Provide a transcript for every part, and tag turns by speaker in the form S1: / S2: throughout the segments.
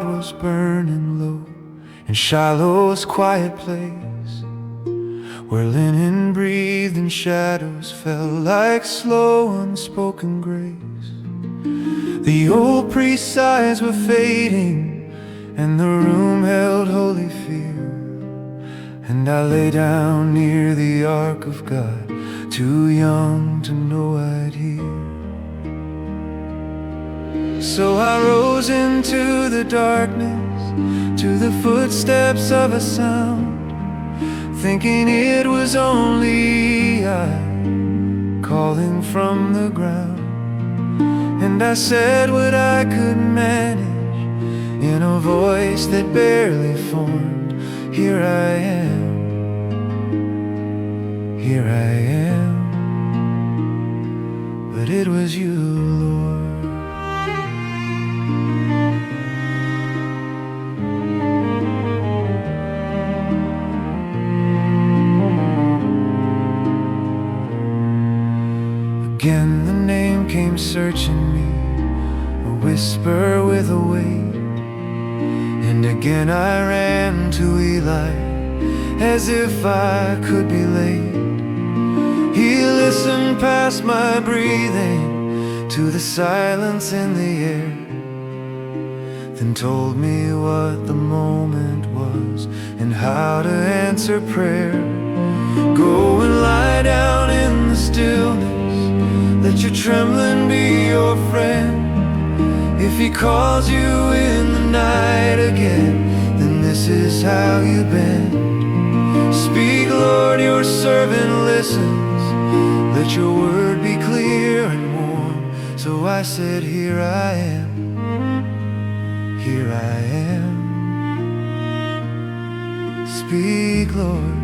S1: God was burning low in Shiloh's quiet place, where linen breathed and shadows fell like slow unspoken grace. The old priest's eyes were fading, and the room held holy fear, and I lay down near the ark of God, too young to know I'd hear. So I rose into the darkness, to the footsteps of a sound, thinking it was only I calling from the ground. And I said what I could manage in a voice that barely formed, "Here I am, here I am." But it was you, Lord. Again the name came searching me, a whisper with a weight. And again I ran to Eli, as if I could be late. He listened past my breathing to the silence in the air, then told me what the moment was and how to answer prayer. Go and lie down in the stillness, let your trembling be your friend. If he calls you in the night again, then this is how you bend. Speak, Lord, your servant listens. Let your word be clear and warm. So I said, here I am, here I am. Speak, Lord.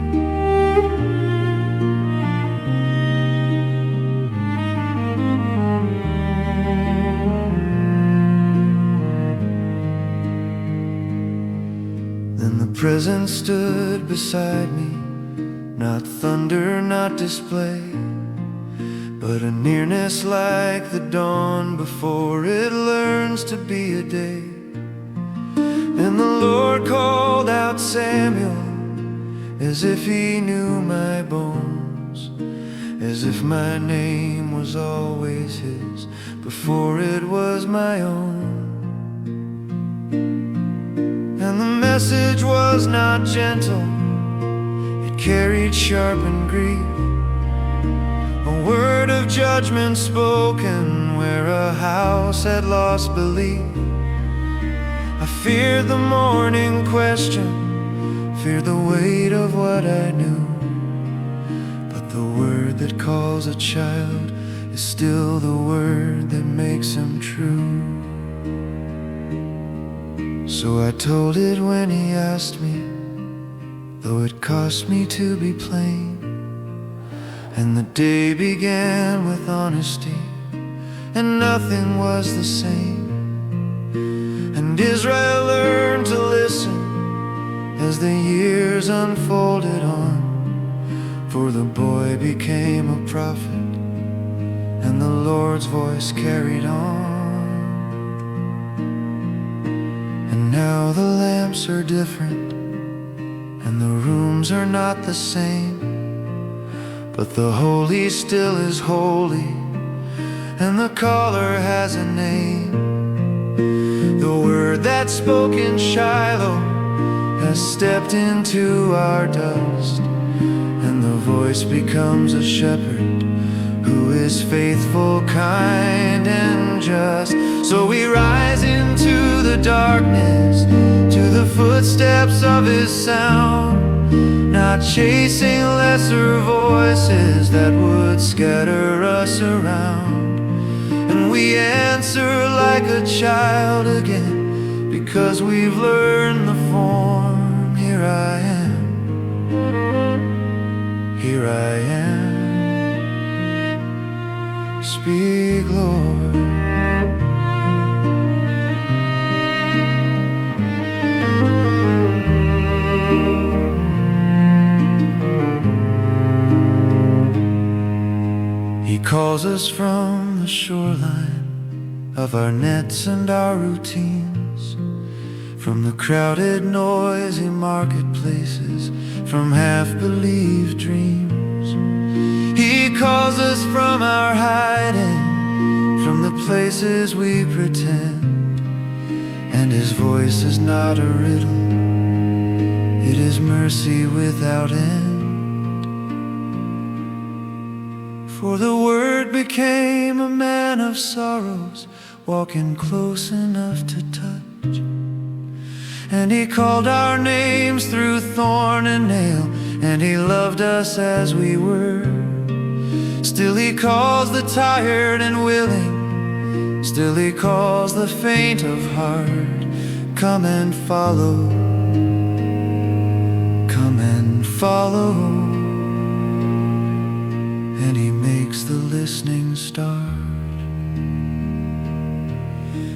S1: Then the presence stood beside me, not thunder, not display, but a nearness like the dawn before it learns to be a day. And the Lord called out Samuel, as if he knew my bones, as if my name was always his before it was my own. And the message was not gentle, it carried sharpened grief, a word of judgment spoken where a house had lost belief. I feared the morning question, feared the weight of what I knew, but the word that calls a child is still the word that makes him true. So I told it when he asked me, though it cost me to be plain. And the day began with honesty, and nothing was the same. And Israel learned to listen as the years unfolded on, for the boy became a prophet, and the Lord's voice carried on. And now the lamps are different, and the rooms are not the same, but the holy still is holy, and the caller has a name. The word that spoke in Shiloh has stepped into our dust, and the voice becomes a shepherd who is faithful, kind, and just. So we rise into the darkness, to the footsteps of his sound, not chasing lesser voices that would scatter us around. And we answer like a child again, because we've learned the form. Here I am, here I am. Speak, Lord. He calls us from the shoreline of our nets and our routines, from the crowded, noisy marketplaces, from half-believed dreams. He calls us from our hiding, from the places we pretend. And his voice is not a riddle, it is mercy without end. For the Word became a man of sorrows, walking close enough to touch. And he called our names through thorn and nail, and he loved us as we were. Still he calls the tired and willing, still he calls the faint of heart. Come and follow, come and follow. And he makes the listening start.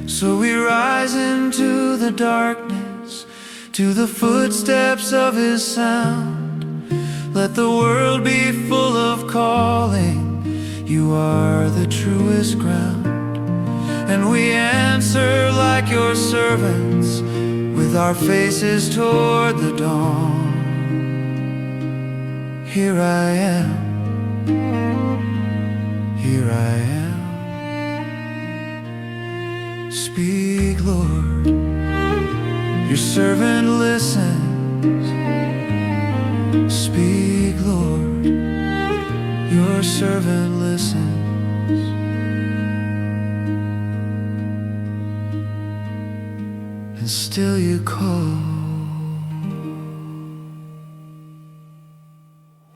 S1: So we rise into the darkness, to the footsteps of his sound. Let the world be full of calling, you are the truest ground. And we answer like your servants, with our faces toward the dawn. Here I am, here I am. Speak, Lord, your servant listens. Speak, Lord, your servant listens. And still you call.